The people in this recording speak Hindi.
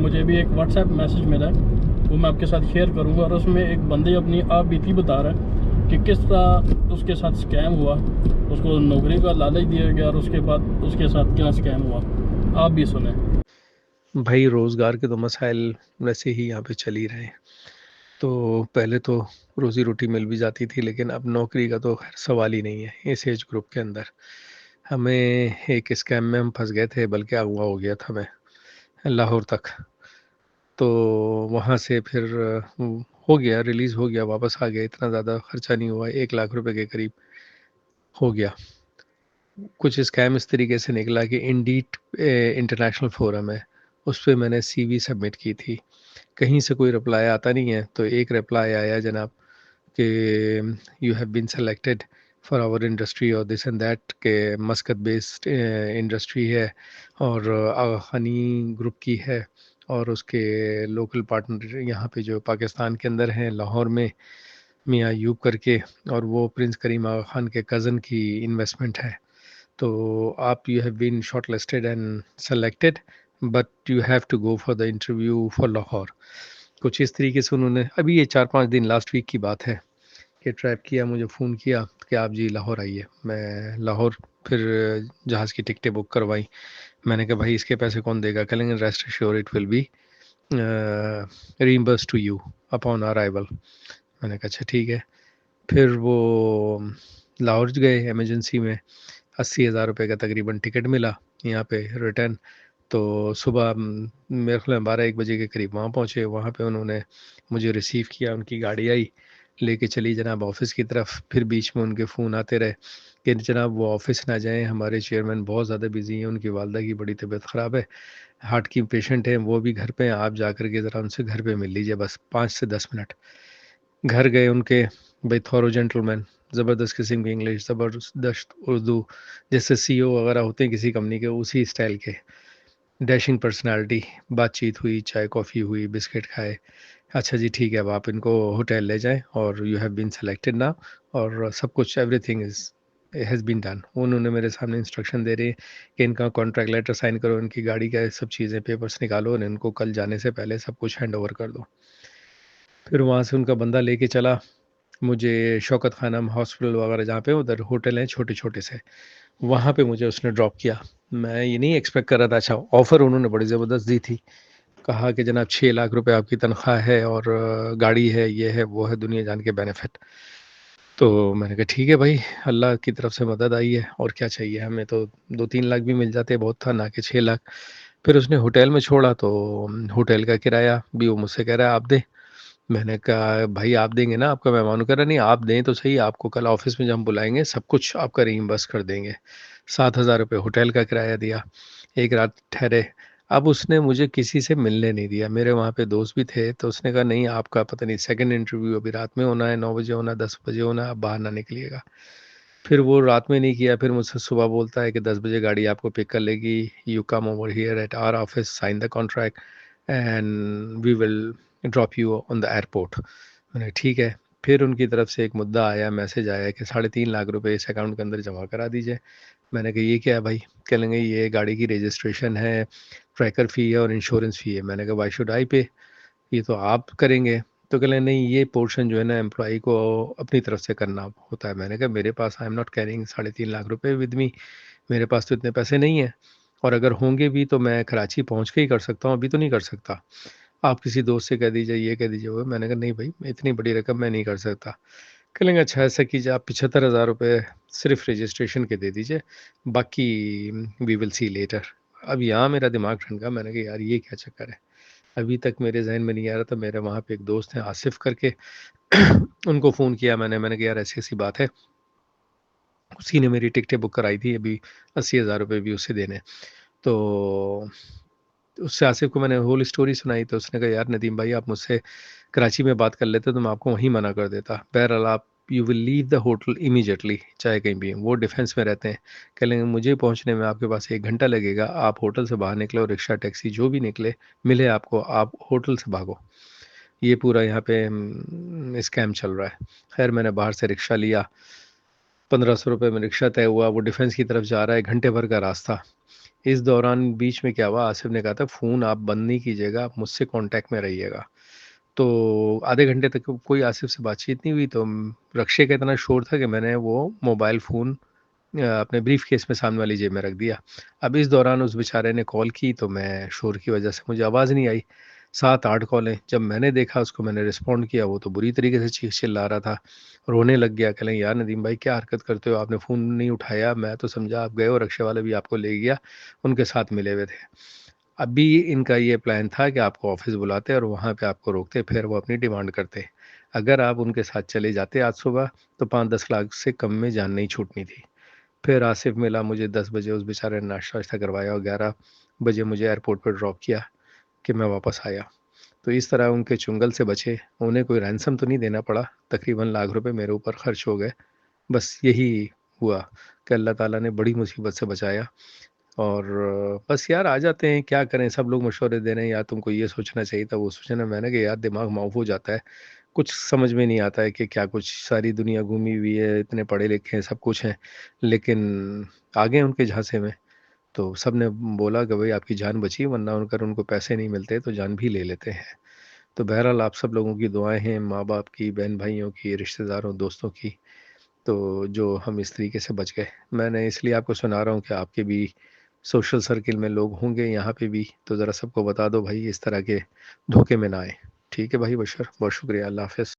मुझे भी एक व्हाट्सएप मैसेज मिला है, वो मैं आपके साथ शेयर करूंगा। और उसमें एक बंदे अपनी आप बीती बता रहा है कि किस तरह उसके साथ स्कैम हुआ, उसको नौकरी का लालच दिया गया और उसके बाद उसके साथ क्या स्कैम हुआ, आप भी सुने। भाई रोज़गार के तो मसाइल वैसे ही यहाँ पे चल ही रहे हैं। तो पहले तो रोज़ी रोटी मिल भी जाती थी, लेकिन अब नौकरी का तो खैर सवाल ही नहीं है इस एज ग्रुप के अंदर। हमें एक स्कैम में हम फंस गए थे, बल्कि अगवा हो गया था मैं लाहौर तक। तो वहाँ से फिर हो गया, रिलीज़ हो गया, वापस आ गया। इतना ज़्यादा खर्चा नहीं हुआ, 1 लाख रुपए के करीब हो गया। कुछ स्कैम इस तरीके से निकला कि इंडीड इंटरनेशनल फोरम है, उस पर मैंने सीवी सबमिट की थी। कहीं से कोई रिप्लाई आता नहीं है, तो एक रिप्लाई आया जनाब कि you have been selected for our industry और दिस एंड दैट, के मस्कत बेस्ड इंडस्ट्री है और हनी ग्रुप की है, और उसके लोकल पार्टनर यहाँ पे जो पाकिस्तान के अंदर हैं लाहौर में, मियाँ यूब करके, और वो प्रिंस करीम आगा खान के कज़न की इन्वेस्टमेंट है। तो आप you have been shortlisted and selected, but you have to go for the interview for Lahore. कुछ इस तरीके से उन्होंने, अभी ये 4-5 दिन लास्ट वीक की बात है, कि ट्रैप किया, मुझे फ़ोन किया कि आप जी लाहौर आइए। मैं लाहौर फिर जहाज़ की टिकटें बुक करवाई। मैंने कहा भाई इसके पैसे कौन देगा? कहेंगे rest assure it will be reimburse to you upon arrival. मैंने कहा अच्छा ठीक है। फिर वो लाहौर गए इमरजेंसी में, 80,000 रुपये का तकरीबन टिकट मिला यहाँ पे रिटर्न। तो सुबह मेरे ख्याल में 12-1 बजे के करीब वहाँ पहुँचे। वहाँ पे उन्होंने मुझे रिसीव किया, उनकी गाड़ी आई लेके चली जनाब ऑफिस की तरफ। फिर बीच में उनके फ़ोन आते रहे कि जनाब वो ऑफिस ना जाएं, हमारे चेयरमैन बहुत ज़्यादा बिजी हैं, उनकी वालदा की बड़ी तबीयत ख़राब है, हार्ट की पेशेंट है, वो भी घर पे हैं, आप जा कर के ज़रा उनसे घर पे मिल लीजिए बस 5 से 10 मिनट। घर गए उनके, भाई थॉरो जेंटलमैन, ज़बरदस्त किस्म की इंग्लिश, ज़बरदस्त उर्दू, जैसे सीईओ वगैरह होते हैं किसी कंपनी के, उसी स्टाइल के, डैशिंग पर्सनालिटी। बातचीत हुई, चाय कॉफ़ी हुई, बिस्किट खाए। अच्छा जी ठीक है, अब आप इनको होटल ले जाएं और यू हैव बीन सेलेक्टेड ना, और सब कुछ everything is has been done. उन्होंने मेरे सामने इंस्ट्रक्शन दे रहे हैं कि इनका कॉन्ट्रैक्ट लेटर साइन करो, इनकी गाड़ी का सब चीज़ें पेपर्स निकालो और इनको कल जाने से पहले सब कुछ हैंड ओवर कर दो। फिर वहाँ से उनका बंदा लेके चला मुझे शौकत खानम हॉस्पिटल वगैरह, जहाँ पे उधर होटल हैं छोटे छोटे से, वहाँ पे मुझे उसने ड्रॉप किया। मैं ये नहीं एक्सपेक्ट कर रहा था। अच्छा ऑफ़र उन्होंने बड़ी ज़बरदस्त दी थी। कहा कि जनाब 6 लाख रुपए आपकी तनख्वाह है और गाड़ी है, ये है वो है, दुनिया जान के बेनिफिट। तो मैंने कहा ठीक है भाई, अल्लाह की तरफ से मदद आई है, और क्या चाहिए हमें? तो 2-3 लाख भी मिल जाते बहुत था, ना कि 6 लाख। फिर उसने होटल में छोड़ा, तो होटल का किराया भी वो मुझसे कह रहा है आप दें। मैंने कहा भाई आप देंगे ना, आपका मेहमान? कह रहा नहीं आप दें तो सही, आपको कल ऑफिस में जब हम बुलाएंगे सब कुछ आपका रीइंबर्स कर देंगे। 7,000 रुपये होटल का किराया दिया, एक रात ठहरे। अब उसने मुझे किसी से मिलने नहीं दिया, मेरे वहाँ पे दोस्त भी थे, तो उसने कहा नहीं आपका पता नहीं सेकंड इंटरव्यू अभी रात में होना है, 9 बजे होना, 10 बजे होना, आप बाहर ना निकलिएगा। फिर वो रात में नहीं किया, फिर मुझसे सुबह बोलता है कि 10 बजे गाड़ी आपको पिक कर लेगी, you come over here at our office, sign the contract and we will drop you on the airport. मैंने ठीक है। फिर उनकी तरफ से एक मुद्दा आया, मैसेज आया कि 3.5 लाख रुपए इस अकाउंट के अंदर जमा करा दीजिए। मैंने कहा ये क्या है भाई? कह लेंगे ये गाड़ी की रजिस्ट्रेशन है, ट्रैकर फ़ी है और इंश्योरेंस फ़ी है। मैंने कहा वाई शुड आई पे? ये तो आप करेंगे। तो कह रहे नहीं ये पोर्शन जो है ना एम्प्लॉई को अपनी तरफ से करना होता है। मैंने कहा मेरे पास I am not carrying 3.5 lakh रुपए विद मी, मेरे पास तो इतने पैसे नहीं हैं, और अगर होंगे भी तो मैं कराची पहुंच के ही कर सकता हूँ, अभी तो नहीं कर सकता। आप किसी दोस्त से कह दीजिए, ये कह दीजिए वो। मैंने कहा नहीं भाई इतनी बड़ी रकम मैं नहीं कर सकता। कह लेंगे अच्छा ऐसा कीजिए, आप 75,000 रुपये सिर्फ रजिस्ट्रेशन के दे दीजिए, बाकी वी विल सी लेटर। अब यहाँ मेरा दिमाग ठनका। मैंने कहा यार ये क्या चक्कर है? अभी तक मेरे जहन में नहीं आ रहा था। मेरे वहाँ पे एक दोस्त हैं आसिफ करके, उनको फ़ोन किया मैंने कहा यार ऐसी ऐसी बात है। उसी ने मेरी टिकटें बुक कराई थी, अभी 80,000 रुपये भी उसे देने। तो उससे आसिफ को मैंने होल स्टोरी सुनाई, तो उसने कहा यार नदीम भाई आप मुझसे कराची में बात कर लेते तो मैं आपको वहीं मना कर देता। बहरहाल आप you will leave the hotel immediately, चाहे कहीं भी। वो डिफेंस में रहते हैं। कह लेंगे मुझे पहुंचने में आपके पास 1 घंटा लगेगा, आप होटल से बाहर निकले और रिक्शा टैक्सी जो भी निकले मिले आपको, आप होटल से भागो। ये पूरा यहाँ पे स्कैम चल रहा है। खैर मैंने बाहर से रिक्शा लिया, 1,500 रुपये में रिक्शा तय हुआ। वो डिफेंस की तरफ जा रहा है, घंटे भर का रास्ता। इस दौरान बीच में क्या हुआ, आसिफ ने कहा था फ़ोन आप बंद नहीं कीजिएगा, आप मुझसे कांटेक्ट में रहिएगा। तो आधे घंटे तक कोई आसिफ से बातचीत नहीं हुई, तो रक्शे का इतना शोर था कि मैंने वो मोबाइल फ़ोन अपने ब्रीफ केस में सामने वाली जेब में रख दिया। अब इस दौरान उस बेचारे ने कॉल की, तो मैं शोर की वजह से मुझे आवाज़ नहीं आई। 7-8 कॉलें, जब मैंने देखा उसको, मैंने रिस्पॉन्ड किया, वो तो बुरी तरीके से चीख-चिल्ला रहा था, रोने लग गया। कह रहे, यार नदीम भाई क्या हरकत करते हो, आपने फ़ोन नहीं उठाया, मैं तो समझा आप गए हो, रिक्शे वाला भी आपको ले गया, उनके साथ मिले हुए थे। अभी इनका ये प्लान था कि आपको ऑफ़िस बुलाते और वहाँ पे आपको रोकते, फिर वो अपनी डिमांड करते। अगर आप उनके साथ चले जाते आज सुबह, तो 5-10 लाख से कम में जान नहीं छूटनी थी। फिर आसिफ मिला मुझे 10 बजे, उस बेचारे ने नाश्ता-वाश्ता करवाया और 11 बजे मुझे एयरपोर्ट पे ड्रॉप किया कि मैं वापस आया। तो इस तरह उनके चुंगल से बचे। उन्हें कोई रैंसम तो नहीं देना पड़ा, तकरीबन लाख रुपए मेरे ऊपर खर्च हो गए। बस यही हुआ कि अल्लाह ताला ने बड़ी मुसीबत से बचाया। और बस यार आ जाते हैं, क्या करें, सब लोग मशवरे दे रहे हैं, यार तुमको ये सोचना चाहिए था, वो सोचना। मैंने कहा यार दिमाग माऊफ हो जाता है, कुछ समझ में नहीं आता है कि क्या कुछ, सारी दुनिया घूमी हुई है, इतने पढ़े लिखे हैं, सब कुछ हैं, लेकिन आ गए उनके झांसे में। तो सब ने बोला कि भाई आपकी जान बची, वरना अगर उनको पैसे नहीं मिलते तो जान भी ले लेते हैं। तो बहरहाल आप सब लोगों की दुआएं हैं, माँ बाप की, बहन भाइयों की, रिश्तेदारों दोस्तों की, तो जो हम इस तरीके से बच गए। मैंने इसलिए आपको सुना रहा हूँ कि आपके भी सोशल सर्किल में लोग होंगे यहाँ पे भी, तो ज़रा सबको बता दो भाई इस तरह के धोखे में ना आए। ठीक है भाई बशर, बहुत शुक्रिया, अल्लाह हाफ़िज़।